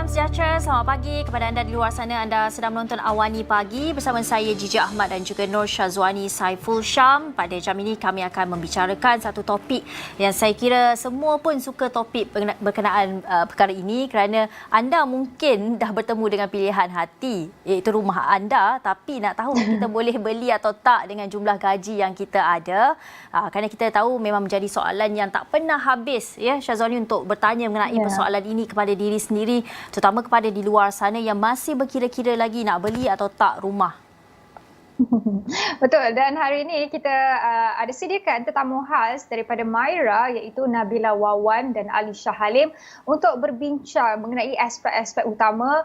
Salam sejahtera, selamat pagi kepada anda di luar sana. Anda sedang menonton Awani Pagi bersama saya Gigi Ahmad dan juga Nur Syazwani Saiful Syam. Pada jam ini kami akan membicarakan satu topik yang saya kira semua pun suka topik berkenaan perkara ini kerana anda mungkin dah bertemu dengan pilihan hati iaitu rumah anda, tapi nak tahu kita boleh beli atau tak dengan jumlah gaji yang kita ada. Kerana kita tahu memang menjadi soalan yang tak pernah habis ya Syazwani untuk bertanya mengenai persoalan ini kepada diri sendiri, terutama kepada di luar sana yang masih berkira-kira lagi nak beli atau tak rumah. Betul, dan hari ini kita ada sediakan tetamu khas daripada Myra iaitu Nabila Wawan dan Alisha Halim untuk berbincang mengenai aspek-aspek utama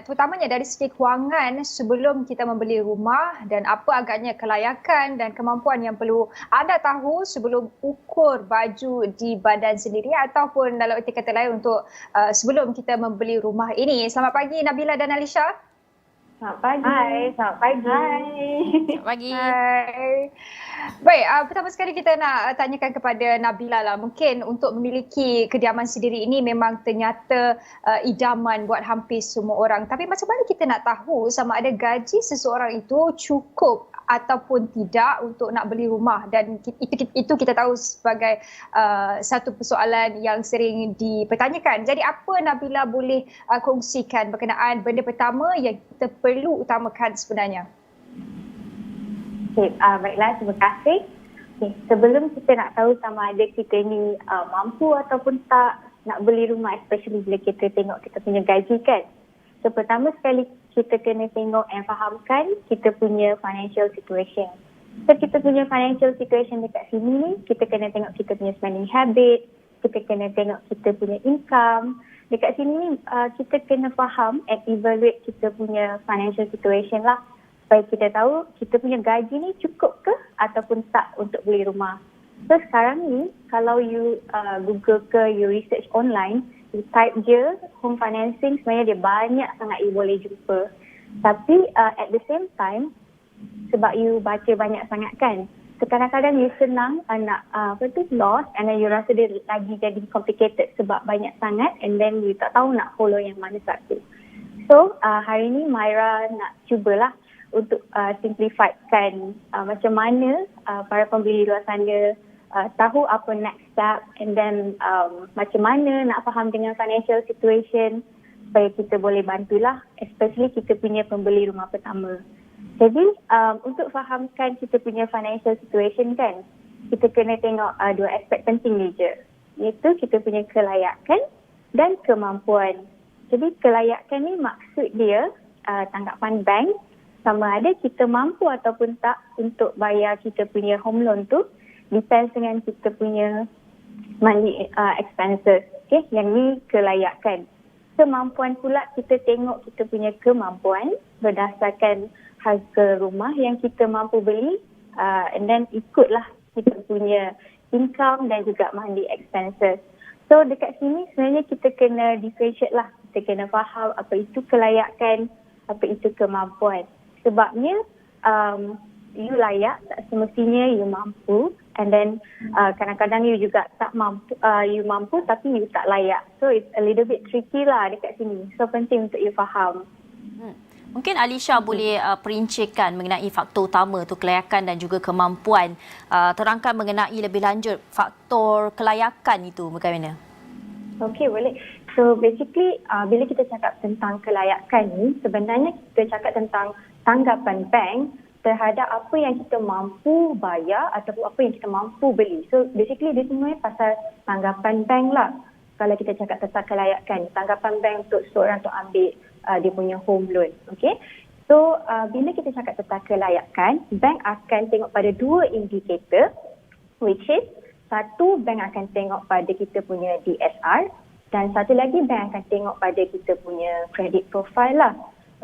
terutamanya dari segi kewangan sebelum kita membeli rumah dan apa agaknya kelayakan dan kemampuan yang perlu anda tahu sebelum ukur baju di badan sendiri ataupun dalam erti kata lain untuk sebelum kita membeli rumah ini. Selamat pagi Nabila dan Alisha. Selamat pagi. Hai, selamat pagi. Hai. Selamat pagi. Hai. Baik, pertama sekali kita nak tanyakan kepada Nabila lah. Mungkin untuk memiliki kediaman sendiri ini memang ternyata idaman buat hampir semua orang. Tapi macam mana kita nak tahu sama ada gaji seseorang itu cukup ataupun tidak untuk nak beli rumah, dan itu kita tahu sebagai satu persoalan yang sering dipertanyakan. Jadi apa Nabila boleh kongsikan berkenaan benda pertama yang kita perlu utamakan sebenarnya? Okay, baiklah, terima kasih. Okay, sebelum kita nak tahu sama ada kita ni mampu ataupun tak nak beli rumah, especially bila kita tengok kita punya gaji kan. So pertama sekali kita kena tengok and fahamkan kita punya financial situation. So kita punya financial situation dekat sini ni, kita kena tengok kita punya spending habit, kita kena tengok kita punya income. Dekat sini ni kita kena faham and evaluate kita punya financial situation lah. Supaya kita tahu kita punya gaji ni cukup ke ataupun tak untuk beli rumah. So sekarang ni kalau you Google ke, you research online, you type je home financing, sebenarnya dia banyak sangat you boleh jumpa. Tapi at the same time, sebab you baca banyak sangat kan, so kadang-kadang you senang nak lost, and then you rasa dia lagi jadi complicated sebab banyak sangat, and then you tak tahu nak follow yang mana satu. So hari ni Myra nak cubalah untuk simplifikan macam mana para pembeli luar sana tahu apa next step, and then macam mana nak faham dengan financial situation supaya kita boleh bantulah, especially kita punya pembeli rumah pertama. Jadi untuk fahamkan kita punya financial situation kan, kita kena tengok dua aspek penting ni je, iaitu kita punya kelayakan dan kemampuan. Jadi kelayakan ni maksud dia tanggapan bank sama ada kita mampu ataupun tak untuk bayar kita punya home loan tu, depends dengan kita punya monthly expenses. Okay, yang ni kelayakan. Kemampuan pula kita tengok kita punya kemampuan berdasarkan harga rumah yang kita mampu beli, and then ikutlah kita punya income dan juga monthly expenses. So dekat sini sebenarnya kita kena differentiate lah. Kita kena faham apa itu kelayakan, apa itu kemampuan. Sebabnya you layak, tak semestinya you mampu, and then kadang-kadang you juga tak mampu, you mampu tapi you tak layak. So it's a little bit tricky lah dekat sini. So penting untuk you faham. Mungkin Alisha boleh perincikan mengenai faktor utama tu kelayakan dan juga kemampuan. Terangkan mengenai lebih lanjut faktor kelayakan itu bagaimana? Okay, boleh. So basically bila kita cakap tentang kelayakan ni, sebenarnya kita cakap tentang tanggapan bank terhadap apa yang kita mampu bayar ataupun apa yang kita mampu beli. So basically dia semuanya pasal tanggapan bank lah. Kalau kita cakap tentang kelayakan, tanggapan bank untuk seorang untuk ambil dia punya home loan. Okay. So bila kita cakap tentang kelayakan, bank akan tengok pada dua indikator, which is satu, bank akan tengok pada kita punya DSR, dan satu lagi bank akan tengok pada kita punya credit profile lah.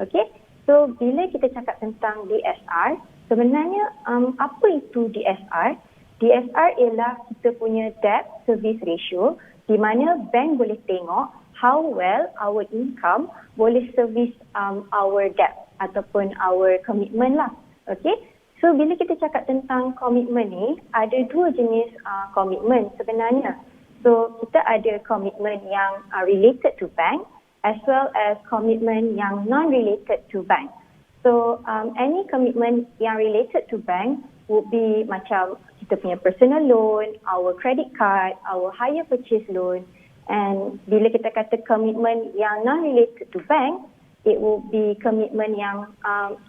Okay. So bila kita cakap tentang DSR, sebenarnya apa itu DSR? DSR ialah kita punya debt service ratio, di mana bank boleh tengok how well our income boleh service our debt ataupun our commitment lah. Okay. So bila kita cakap tentang komitmen ni, ada dua jenis komitmen sebenarnya. So kita ada komitmen yang related to bank, as well as komitmen yang non-related to bank. So any commitment yang related to bank would be macam kita punya personal loan, our credit card, our hire purchase loan. And bila kita kata komitmen yang non-related to bank, it will be komitmen yang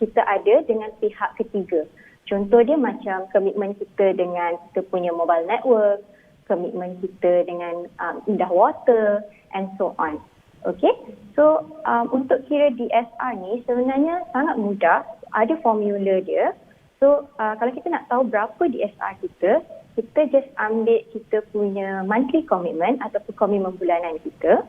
kita ada dengan pihak ketiga. Contoh dia macam komitmen kita dengan kita punya mobile network, komitmen kita dengan Indah Water and so on. Okay, so untuk kira DSR ni sebenarnya sangat mudah, ada formula dia. So kalau kita nak tahu berapa DSR kita just ambil kita punya monthly commitment ataupun komitmen bulanan kita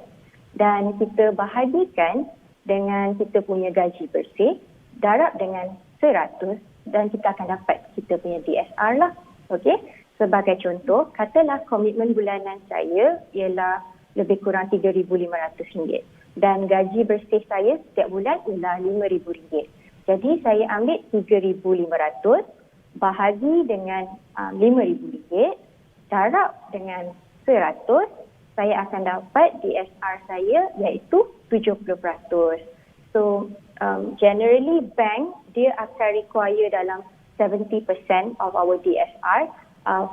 dan kita bahagikan dengan kita punya gaji bersih, darab dengan 100 dan kita akan dapat kita punya DSR lah. Okay, sebagai contoh, katalah komitmen bulanan saya ialah lebih kurang RM3,500 dan gaji bersih saya setiap bulan ialah RM5,000. Jadi saya ambil RM3,500 bahagi dengan RM5,000 darab dengan 100, saya akan dapat DSR saya iaitu 70%. So generally bank dia akan require dalam 70% of our DSR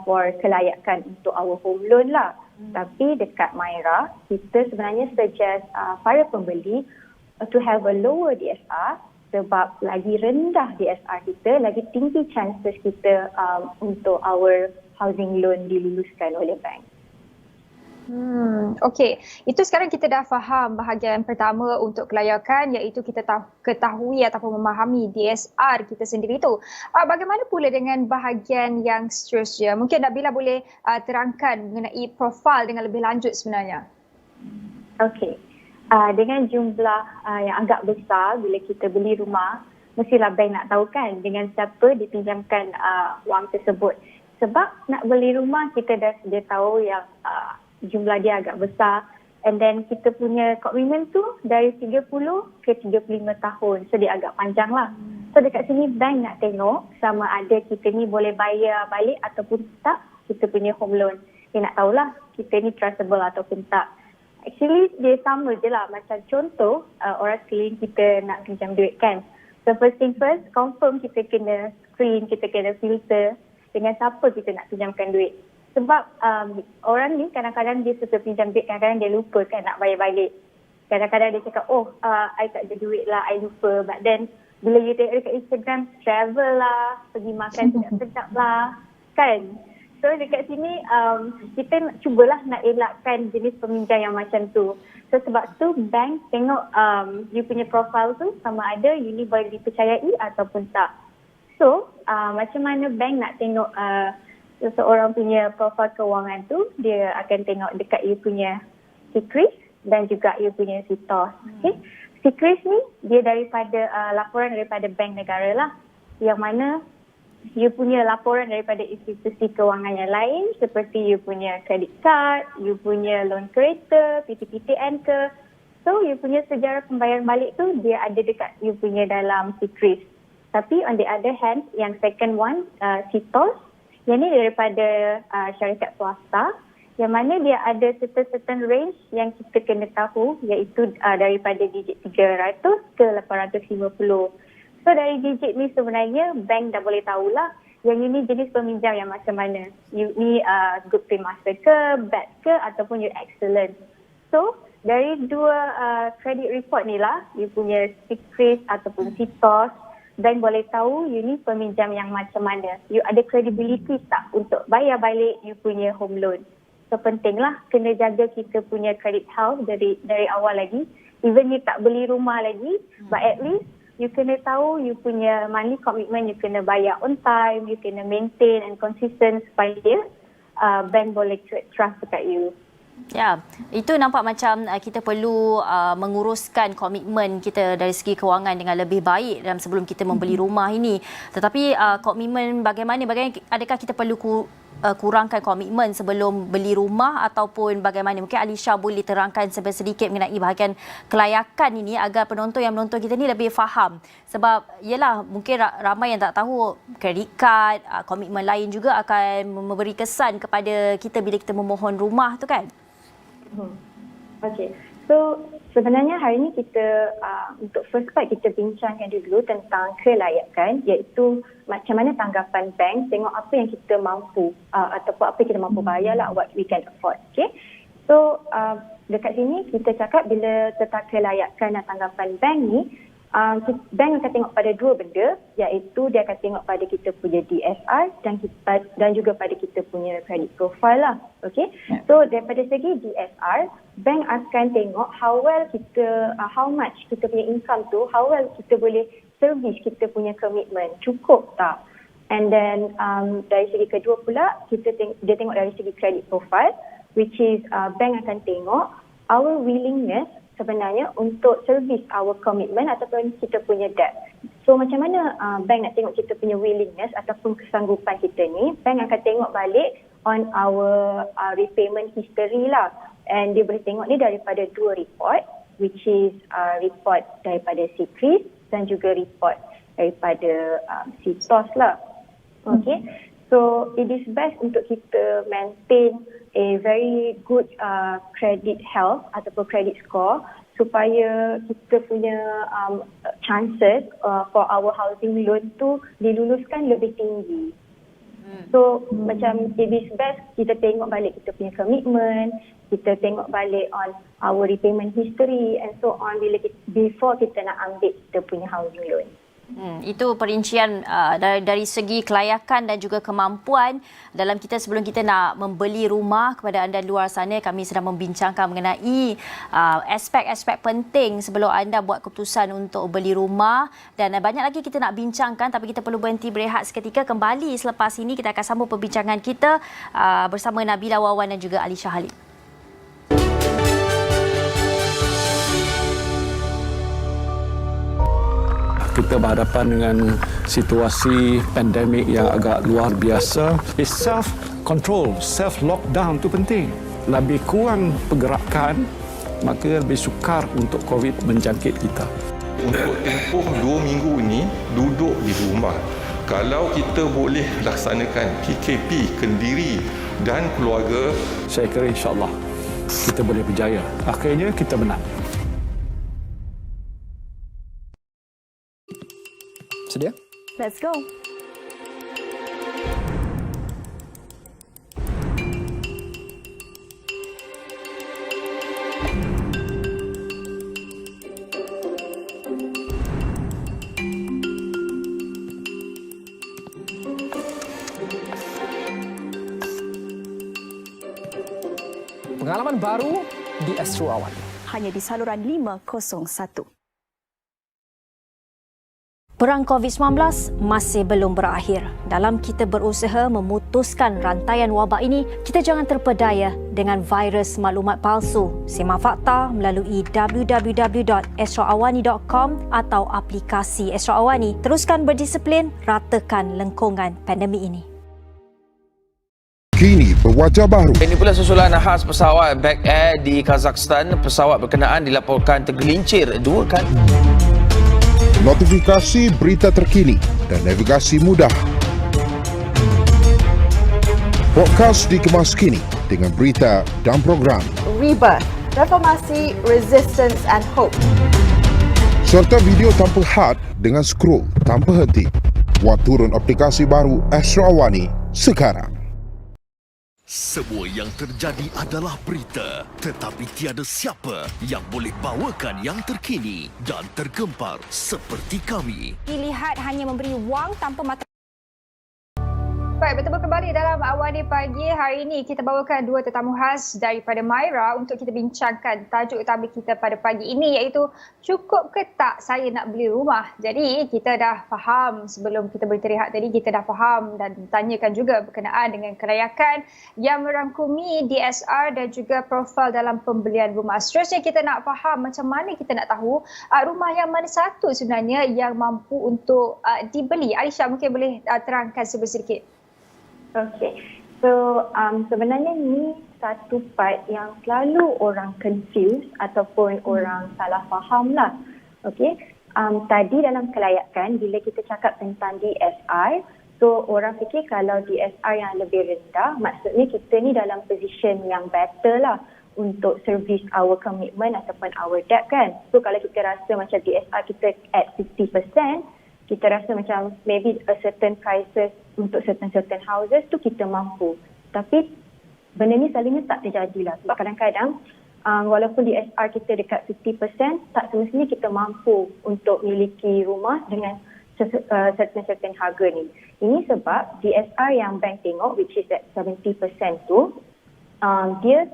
for kelayakan untuk our home loan lah. Tapi dekat Myra, kita sebenarnya suggest para pembeli to have a lower DSR sebab lagi rendah DSR kita, lagi tinggi chances kita untuk our housing loan diluluskan oleh bank. Okey, itu sekarang kita dah faham bahagian pertama untuk kelayakan iaitu kita ketahui ataupun memahami DSR kita sendiri itu. Bagaimana pula dengan bahagian yang seterusnya? Mungkin Nabila boleh terangkan mengenai profil dengan lebih lanjut sebenarnya. Okey, dengan jumlah yang agak besar bila kita beli rumah, mestilah bank nak tahu kan dengan siapa dipinjamkan wang tersebut. Sebab nak beli rumah kita dah sedia tahu yang jumlah dia agak besar and then kita punya komitmen tu dari 30 ke 35 tahun. So dia agak panjang lah. So dekat sini bank nak tengok sama ada kita ni boleh bayar balik ataupun tak kita punya home loan. Dia nak tahulah kita ni trustable ataupun tak. Actually dia sama je lah. Macam contoh orang sekeliling kita nak pinjam duit kan. So first thing first, confirm kita kena screen, kita kena filter dengan siapa kita nak pinjamkan duit. Sebab orang ni kadang-kadang dia suka pinjam duit, kadang-kadang dia lupa kan nak bayar balik. Kadang-kadang dia cakap, I tak ada duit lah, I lupa. But then, bila you tengok dekat Instagram, travel lah, pergi makan sedap-sedap lah, kan? So dekat sini, kita cubalah nak elakkan jenis peminjam yang macam tu. So sebab tu, bank tengok you punya profile tu sama ada you ni boleh dipercayai ataupun tak. So, macam mana bank nak tengok seseorang punya profil kewangan tu, dia akan tengok dekat you punya SIKRIS dan juga you punya SITOS. Okay? SIKRIS ni dia daripada laporan daripada bank negara lah, yang mana you punya laporan daripada institusi kewangan yang lain seperti you punya credit card, you punya loan kereta, PTPTN ke. So you punya sejarah pembayaran balik tu dia ada dekat you punya dalam SIKRIS. Tapi on the other hand, yang second one, SITOS, yang ni daripada syarikat swasta, yang mana dia ada certain range yang kita kena tahu, iaitu daripada digit 300 ke 850. So dari digit ni sebenarnya bank dah boleh tahulah yang ini jenis peminjam yang macam mana. You ni good paymaster ke, bad ke ataupun you excellent. So dari dua credit report ni lah, you punya SIKRIS ataupun SITOS, bank boleh tahu you ni peminjam yang macam mana. You ada credibility tak untuk bayar balik you punya home loan. So pentinglah kena jaga kita punya credit health dari awal lagi. Even you tak beli rumah lagi, but at least you kena tahu you punya money commitment, you kena bayar on time, you kena maintain and consistent supaya bank boleh trust dekat you. Ya, itu nampak macam kita perlu menguruskan komitmen kita dari segi kewangan dengan lebih baik dalam sebelum kita membeli rumah ini. Tetapi komitmen bagaimana adakah kita perlu kurangkan komitmen sebelum beli rumah ataupun bagaimana? Mungkin Alisha boleh terangkan sedikit mengenai bahagian kelayakan ini agar penonton yang menonton kita ni lebih faham. Sebab yalah, mungkin ramai yang tak tahu credit card, komitmen lain juga akan memberi kesan kepada kita bila kita memohon rumah tu kan? Okay, so sebenarnya hari ini kita untuk first part kita bincangkan dulu tentang kelayakan, iaitu macam mana tanggapan bank, tengok apa yang kita mampu ataupun apa yang kita mampu bayar lah, what we can afford. Okay? So dekat sini kita cakap bila tentang kelayakan dan tanggapan bank ni, bank akan tengok pada dua benda, iaitu dia akan tengok pada kita punya DSR dan juga pada kita punya credit profile lah. Okay? So daripada segi DSR, bank akan tengok how well kita, how much kita punya income tu, how well kita boleh service kita punya commitment, cukup tak? And then dari segi kedua pula, dia tengok dari segi credit profile, which is bank akan tengok our willingness sebenarnya untuk service our commitment ataupun kita punya debt. So macam mana bank nak tengok kita punya willingness ataupun kesanggupan kita ni? Bank akan tengok balik on our repayment history lah. And dia boleh tengok ni daripada dua report, which is report daripada CCRIS dan juga report daripada CTOS lah. Okay. So it is best untuk kita maintain a very good credit health ataupun credit score supaya kita punya chances for our housing loan tu diluluskan lebih tinggi. So macam it is best kita tengok balik kita punya commitment, kita tengok balik on our repayment history and so on before kita nak ambil kita punya housing loan. Itu perincian dari segi kelayakan dan juga kemampuan dalam kita sebelum kita nak membeli rumah. Kepada anda di luar sana, kami sedang membincangkan mengenai aspek-aspek penting sebelum anda buat keputusan untuk beli rumah, dan banyak lagi kita nak bincangkan, tapi kita perlu berhenti berehat seketika. Kembali selepas ini kita akan sambung perbincangan kita bersama Nabila Wawan dan juga Alisha Halid. Kita berhadapan dengan situasi pandemik yang agak luar biasa. Self-control, self-lockdown itu penting. Lebih kurang pergerakan, maka lebih sukar untuk COVID menjangkit kita. Untuk tempoh 2 minggu ini, duduk di rumah. Kalau kita boleh laksanakan PKP, Kendiri dan keluarga, Saya kira insya-Allah kita boleh berjaya. Akhirnya kita menang. Sedia? Let's go. Pengalaman baru di Astro Awani. Hanya di saluran 501. Perang COVID-19 masih belum berakhir. Dalam kita berusaha memutuskan rantaian wabak ini, kita jangan terpedaya dengan virus maklumat palsu. Simak fakta melalui www.astroawani.com atau aplikasi Astro Awani. Teruskan berdisiplin, ratakan lengkungan pandemik ini. Kini berwajah baru. Ini pula susulan khas pesawat Back Air di Kazakhstan. Pesawat berkenaan dilaporkan tergelincir 2 kali. Notifikasi berita terkini dan navigasi mudah. Podcast dikemas kini dengan berita dan program. Rebirth, Reformasi, Resistance and Hope. Serta video tanpa had dengan scroll tanpa henti. Buat turun aplikasi baru Astro Awani sekarang. Semua yang terjadi adalah berita, tetapi tiada siapa yang boleh bawakan yang terkini dan tergempar seperti kami. Dilihat hanya memberi wang tanpa mata. Baik, bertemu kembali dalam Awani Pagi. Hari ini kita bawakan 2 tetamu khas daripada Myra untuk kita bincangkan tajuk utama kita pada pagi ini, iaitu cukup ke tak saya nak beli rumah. Jadi kita dah faham sebelum kita beristirahat tadi, kita dah faham dan tanyakan juga berkenaan dengan kelayakan yang merangkumi DSR dan juga profil dalam pembelian rumah. Seterusnya kita nak faham macam mana kita nak tahu rumah yang mana satu sebenarnya yang mampu untuk dibeli. Alisha mungkin boleh terangkan sedikit. Okay, so sebenarnya ni satu part yang selalu orang confuse ataupun orang salah faham lah. Okay, tadi dalam kelayakan bila kita cakap tentang DSR, so orang fikir kalau DSR yang lebih rendah, maksudnya kita ni dalam position yang better lah untuk service our commitment ataupun our debt kan. So kalau kita rasa macam DSR kita at 50%, kita rasa macam maybe a certain prices untuk certain houses tu kita mampu. Tapi benda ni selalunya tak terjadilah. Sebab kadang-kadang walaupun DSR kita dekat 50%, tak semestinya kita mampu untuk miliki rumah dengan certain harga ni. Ini sebab DSR yang bank tengok, which is at 70% tu, dia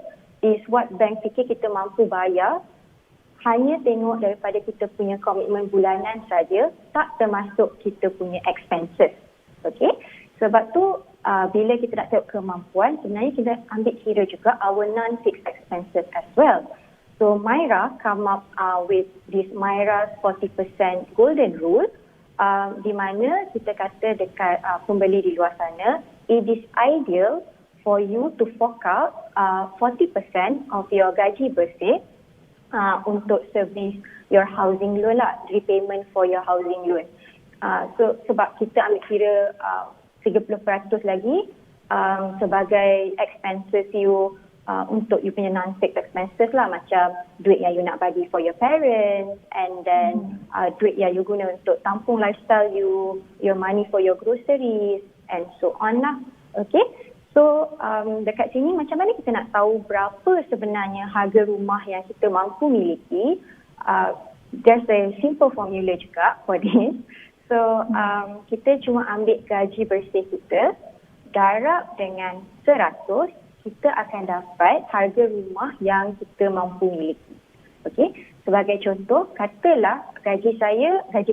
is what bank fikir kita mampu bayar, hanya tengok daripada kita punya komitmen bulanan saja, tak termasuk kita punya expenses. Okay? Sebab tu bila kita nak tengok kemampuan, sebenarnya kita ambil kira juga our non-fixed expenses as well. So Myra come up with this Myra 40% golden rule, di mana kita kata dekat pembeli di luar sana, it is ideal for you to fork out 40% of your gaji bersih untuk service your housing loan lah, repayment for your housing loan. So sebab kita ambil kira 30% lagi sebagai expenses you untuk you punya non-fixed expenses lah, macam duit yang you nak bagi for your parents, and then duit yang you guna untuk tampung lifestyle you, your money for your groceries and so on lah. Okay, so dekat sini macam mana kita nak tahu berapa sebenarnya harga rumah yang kita mampu miliki? There's a simple formula juga for this. So kita cuma ambil gaji bersih kita, darab dengan 100, kita akan dapat harga rumah yang kita mampu miliki. Okey, sebagai contoh, katalah gaji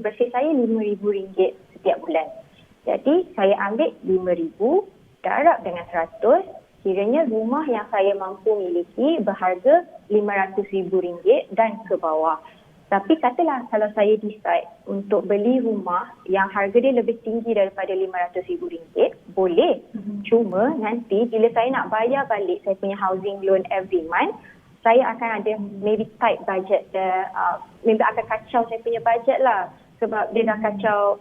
bersih saya RM5,000 setiap bulan. Jadi saya ambil RM5,000 darab dengan 100, kiranya rumah yang saya mampu miliki berharga RM500,000 dan ke bawah. Tapi katalah kalau saya decide untuk beli rumah yang harga dia lebih tinggi daripada RM500,000, boleh. Cuma nanti bila saya nak bayar balik saya punya housing loan every month, saya akan ada maybe tight budget, maybe akan kacau saya punya budget lah. Sebab dia dah kacau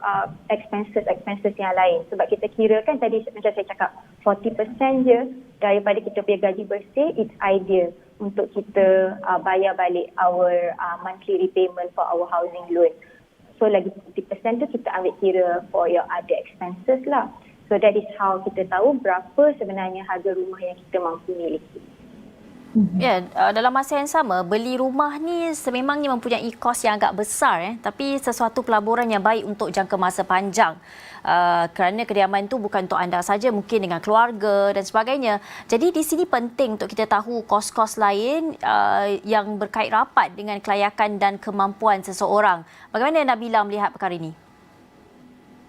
expenses yang lain. Sebab kita kira kan tadi macam saya cakap 40% je daripada kita punya gaji bersih, it's ideal untuk kita bayar balik our monthly repayment for our housing loan. So lagi 40% tu kita ambil kira for your other expenses lah. So that is how kita tahu berapa sebenarnya harga rumah yang kita mampu miliki. Ya, dalam masa yang sama, beli rumah ni sememangnya mempunyai kos yang agak besar, tapi sesuatu pelaburan yang baik untuk jangka masa panjang. Kerana kediaman tu bukan untuk anda saja, mungkin dengan keluarga dan sebagainya. Jadi di sini penting untuk kita tahu kos-kos lain yang berkait rapat dengan kelayakan dan kemampuan seseorang. Bagaimana Nabila melihat perkara ini?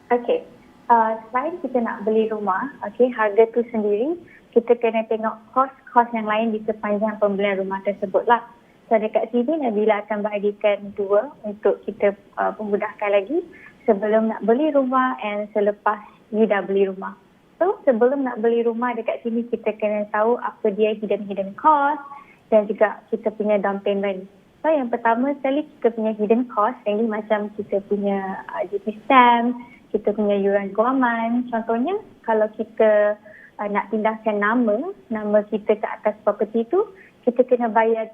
Okey, selain kita nak beli rumah, harga tu sendiri, kita kena tengok kos-kos yang lain di sepanjang pembelian rumah tersebut lah. So dekat sini Nabila akan bahagikan dua untuk kita memudahkan lagi, sebelum nak beli rumah and selepas you dah beli rumah. So sebelum nak beli rumah dekat sini kita kena tahu apa dia hidden cost dan juga kita punya down payment. So yang pertama sekali kita punya hidden cost, yang ni macam kita punya GP stamp, kita punya yuran guaman. Contohnya kalau kita nak pindahkan nama kita ke atas property tu, kita kena bayar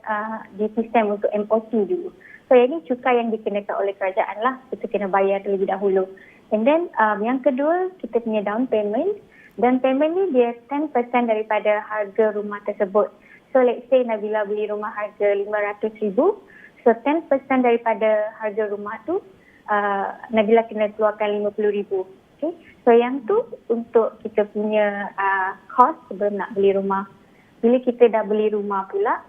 GP stamp untuk MOT dulu. So yang ni cukai yang dikenakan oleh kerajaan lah, kita kena bayar terlebih dahulu. And then yang kedua, kita punya down payment. Down payment ni dia 10% daripada harga rumah tersebut. So let's say Nabila beli rumah harga RM500,000, so 10% daripada harga rumah tu Nabila kena keluarkan RM50,000. Okay. So yang tu untuk kita punya cost sebelum nak beli rumah. Bila kita dah beli rumah pula,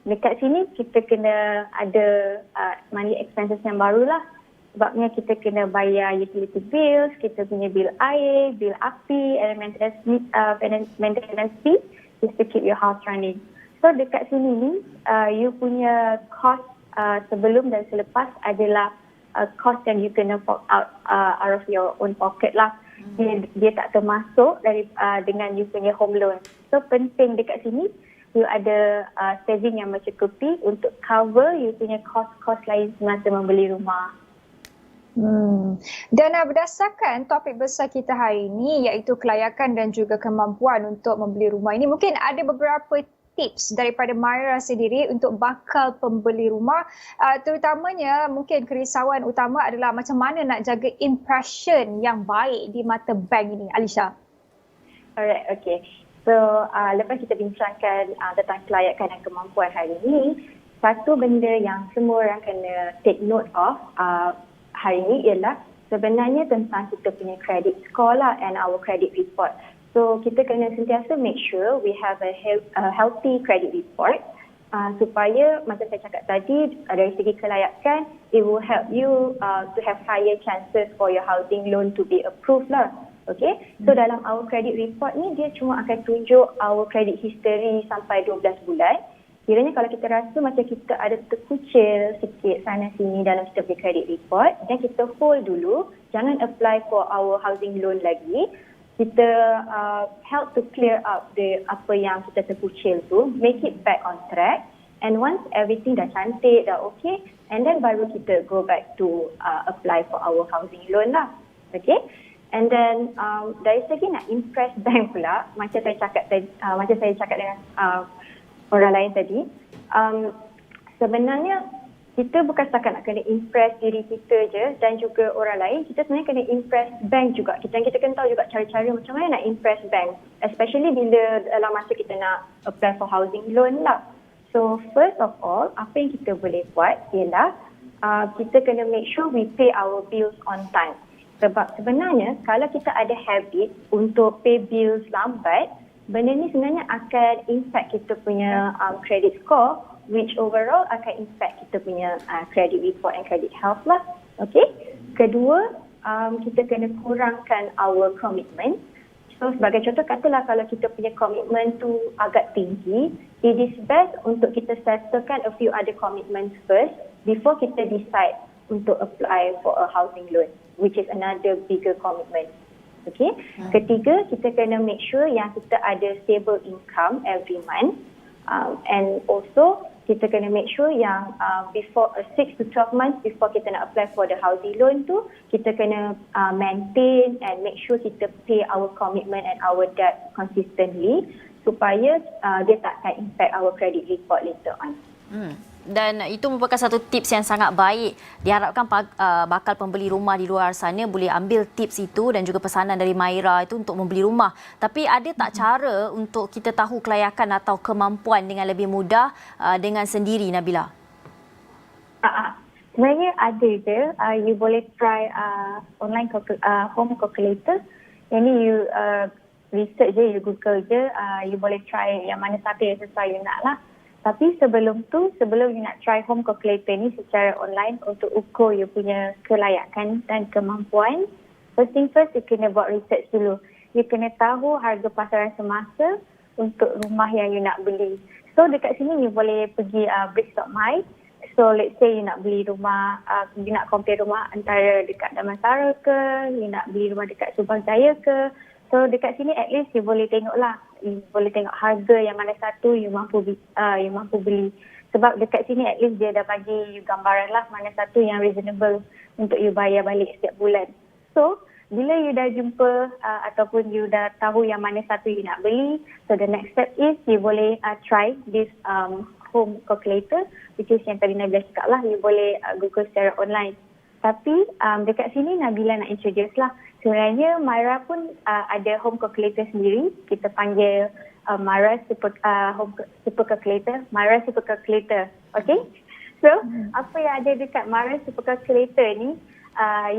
dekat sini kita kena ada money expenses yang baru lah. Sebabnya kita kena bayar utility bills, kita punya bil air, bil api, and maintenance fee just to keep your house running. So dekat sini ni, you punya cost sebelum dan selepas adalah cost yang you kena fork out of your own pocket lah. Dia tak termasuk dengan you punya home loan. So penting dekat sini you ada saving yang mencukupi untuk cover you punya cost-cost lain semasa membeli rumah. Dan berdasarkan topik besar kita hari ini iaitu kelayakan dan juga kemampuan untuk membeli rumah ini, mungkin ada beberapa tips daripada Myra sendiri untuk bakal pembeli rumah, terutamanya mungkin kerisauan utama adalah macam mana nak jaga impression yang baik di mata bank ini, Alisha. Alright, okay. So, lepas kita bincangkan tentang kelayakan dan kemampuan hari ini, satu benda yang semua orang kena take note of hari ini ialah sebenarnya tentang kita punya credit score lah and our credit report. So, kita kena sentiasa make sure we have a healthy credit report supaya macam saya cakap tadi, dari segi kelayakan, it will help you to have higher chances for your housing loan to be approved lah. Okay, so dalam our credit report ni dia cuma akan tunjuk our credit history sampai 12 bulan. Kiranya kalau kita rasa macam kita ada terkucil sikit sana sini dalam kita punya credit report, dan kita hold dulu, jangan apply for our housing loan lagi. Kita help to clear up apa yang kita terkucil tu, make it back on track, and once everything dah cantik, dah okay, and then baru kita go back to apply for our housing loan lah. Okay. And then dari segi nak impress bank pula, macam saya cakap dengan orang lain tadi, sebenarnya kita bukan setakat nak kena impress diri kita je dan juga orang lain, kita sebenarnya kena impress bank juga. Kita kena tahu juga cara-cara macam mana nak impress bank, especially bila dalam masa kita nak apply for housing loan lah. So first of all, apa yang kita boleh buat ialah kita kena make sure we pay our bills on time. Sebab sebenarnya kalau kita ada habit untuk pay bills lambat, benda ni sebenarnya akan impact kita punya credit score, which overall akan impact kita punya credit report and credit health lah. Okay. Kedua, kita kena kurangkan our commitment. So sebagai contoh, katalah kalau kita punya commitment tu agak tinggi, it is best untuk kita settlekan a few other commitments first before kita decide untuk apply for a housing loan, which is another bigger commitment. Okay. Ketiga, kita kena make sure yang kita ada stable income every month, and also kita kena make sure yang before 6 to 12 months before kita nak apply for the housing loan tu, kita kena maintain and make sure kita pay our commitment and our debt consistently supaya dia takkan impact our credit report later on. Dan itu merupakan satu tips yang sangat baik. Diharapkan bakal pembeli rumah di luar sana boleh ambil tips itu dan juga pesanan dari Myra itu untuk membeli rumah. Tapi ada tak cara untuk kita tahu kelayakan atau kemampuan dengan lebih mudah dengan sendiri, Nabila? Sebenarnya ada je. You boleh try online home calculator. Yang ni you research je, you Google je. You boleh try yang mana satu yang sesuai you nak lah. Tapi sebelum you nak try home calculator ni secara online untuk ukur you punya kelayakan dan kemampuan, first thing first, you kena buat research dulu. You kena tahu harga pasaran semasa untuk rumah yang you nak beli. So dekat sini you boleh pergi Bricks.my. So let's say you nak beli rumah, you nak compare rumah antara dekat Damansara ke, you nak beli rumah dekat Subang Jaya ke. So dekat sini at least you boleh tengok lah. You boleh tengok harga yang mana satu you mampu beli. Sebab dekat sini at least dia dah bagi you gambaran lah mana satu yang reasonable untuk you bayar balik setiap bulan. So bila you dah jumpa ataupun you dah tahu yang mana satu you nak beli, so the next step is you boleh try this home calculator, which is yang tadi Nabila cakap lah, you boleh Google secara online. Tapi dekat sini Nabila nak introduce lah. Sebenarnya Myra pun ada home calculator sendiri. Kita panggil Myra Super Calculator. Myra Super Calculator. Okay? So, apa yang ada dekat Myra Super Calculator ni,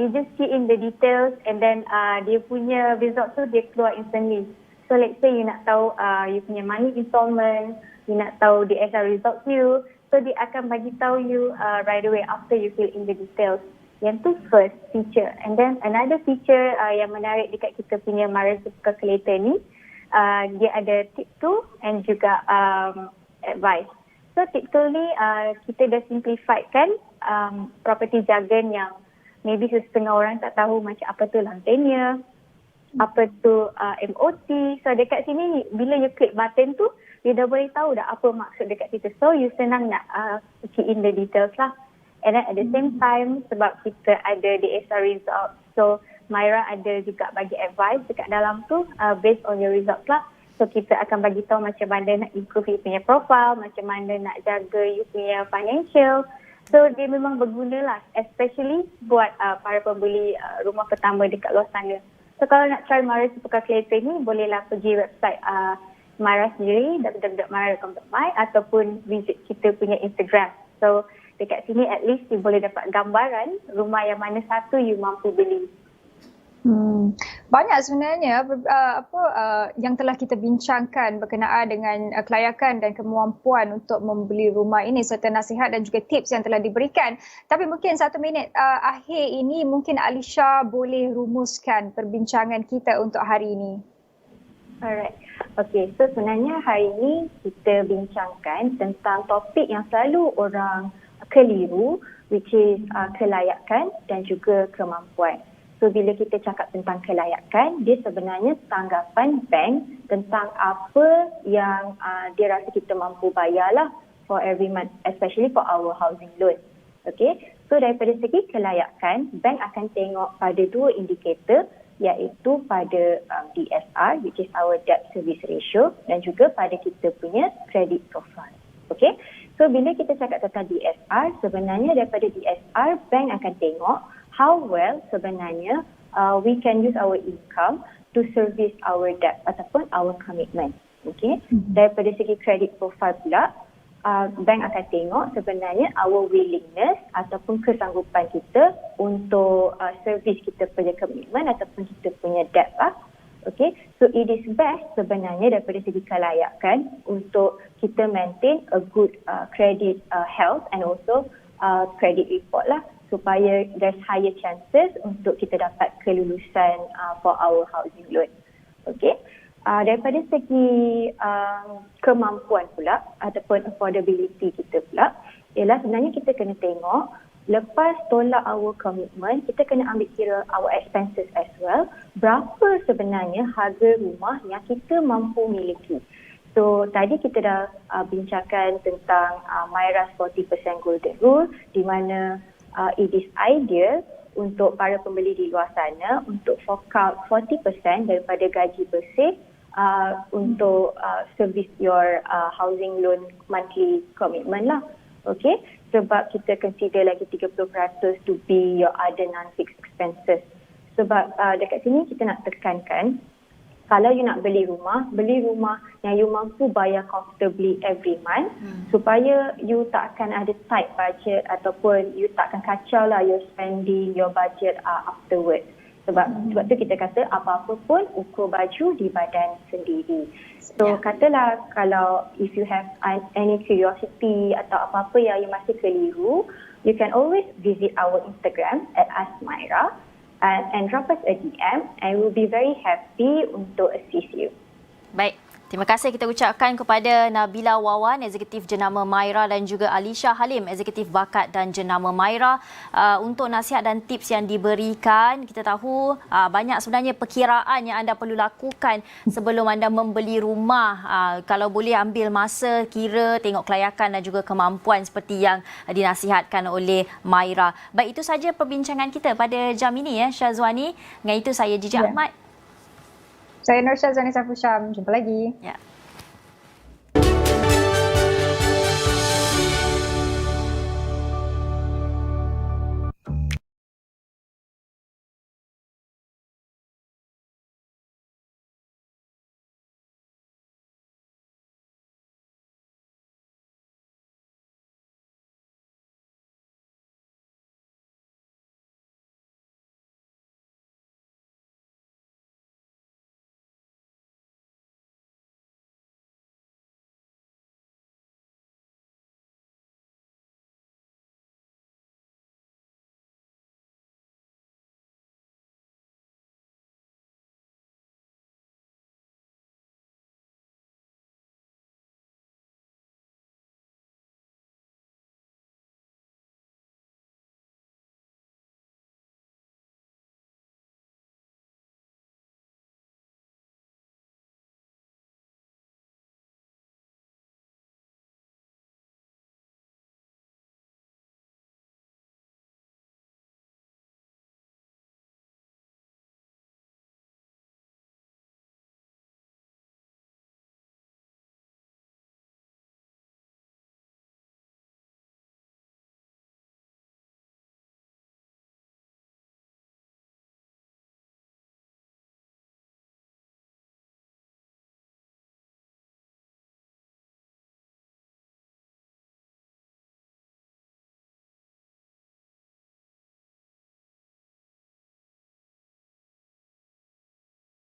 you just key in the details and then dia punya result tu dia keluar instantly. So, let's say you nak tahu you punya money installment, you nak tahu DSR result you. So, dia akan bagi tahu you right away after you fill in the details. Yang tu first feature. And then another feature yang menarik dekat kita punya Myra Super Calculator ni, dia ada tip tool and juga advice. So tip tool ni kita dah simplifiedkan property jargon yang maybe setengah orang tak tahu macam apa tu long tenure, apa tu MOT. So dekat sini bila you click button tu, you dah boleh tahu dah apa maksud dekat situ. So you senang nak key in the details lah. And then at the same time, sebab kita ada DSR result, so Myra ada juga bagi advice dekat dalam tu based on your results lah. So kita akan bagi tahu macam mana nak improve you punya profile, macam mana nak jaga you punya financial. So dia memang berguna lah, especially buat para pembeli rumah pertama dekat luar sana. So kalau nak try Myra Super Calculator ni, bolehlah pergi website Myra sendiri, www.myra.com.my, ataupun visit kita punya Instagram. So dekat sini at least you boleh dapat gambaran rumah yang mana satu you mampu beli. Banyak sebenarnya yang telah kita bincangkan berkenaan dengan kelayakan dan kemampuan untuk membeli rumah ini, serta nasihat dan juga tips yang telah diberikan. Tapi mungkin 1 minit akhir ini, mungkin Alisha boleh rumuskan perbincangan kita untuk hari ini. Alright. Okay, so sebenarnya hari ini kita bincangkan tentang topik yang selalu orang keliru, which is kelayakan dan juga kemampuan. So bila kita cakap tentang kelayakan, dia sebenarnya tanggapan bank tentang apa yang dia rasa kita mampu bayar lah for every month, especially for our housing loan. Okay, so daripada segi kelayakan, bank akan tengok pada 2 indikator, iaitu pada DSR, which is our debt service ratio, dan juga pada kita punya credit profile. Okay, so bila kita cakap tentang DSR, sebenarnya daripada DSR, bank akan tengok how well sebenarnya we can use our income to service our debt ataupun our commitment. Okay, daripada segi credit profile pula, bank akan tengok sebenarnya our willingness ataupun kesanggupan kita untuk service kita punya commitment ataupun kita punya debt lah. Okay, so it is best sebenarnya daripada segi kelayakan untuk kita maintain a good credit health and also credit report lah, supaya there's higher chances untuk kita dapat kelulusan for our housing loan. Okay, daripada segi kemampuan pula ataupun affordability kita pula, ialah sebenarnya kita kena tengok lepas tolak our commitment, kita kena ambil kira our expenses as well, berapa sebenarnya harga rumah yang kita mampu miliki. So tadi kita dah bincangkan tentang Myra's 40% golden rule, di mana it is ideal untuk para pembeli di luar sana untuk fork out 40% daripada gaji bersih untuk service your housing loan monthly commitment lah. Okay, sebab kita consider lagi 30% to be your other non-fixed expenses. Sebab dekat sini kita nak tekankan, kalau you nak beli rumah yang you mampu bayar comfortably every month, supaya you tak akan ada tight budget ataupun you tak akan kacau lah your spending, your budget afterwards. Sebab tu kita kata apa-apa pun ukur baju di badan sendiri. So katalah kalau if you have any curiosity atau apa-apa yang you masih keliru, you can always visit our Instagram @askmyra and drop us a DM, and we'll be very happy untuk assist you. Baik. Terima kasih kita ucapkan kepada Nabila Wawan, Eksekutif Jenama Myra, dan juga Alisha Halim, Eksekutif Bakat dan Jenama Myra, untuk nasihat dan tips yang diberikan. Kita tahu banyak sebenarnya perkiraan yang anda perlu lakukan sebelum anda membeli rumah. Kalau boleh ambil masa, kira, tengok kelayakan dan juga kemampuan seperti yang dinasihatkan oleh Myra. Baik, itu saja perbincangan kita pada jam ini ya, Syazwani. Dengan itu saya Gigi Ahmad. Saya Nur Syazwani Saiful Syam. Jumpa lagi. Ya.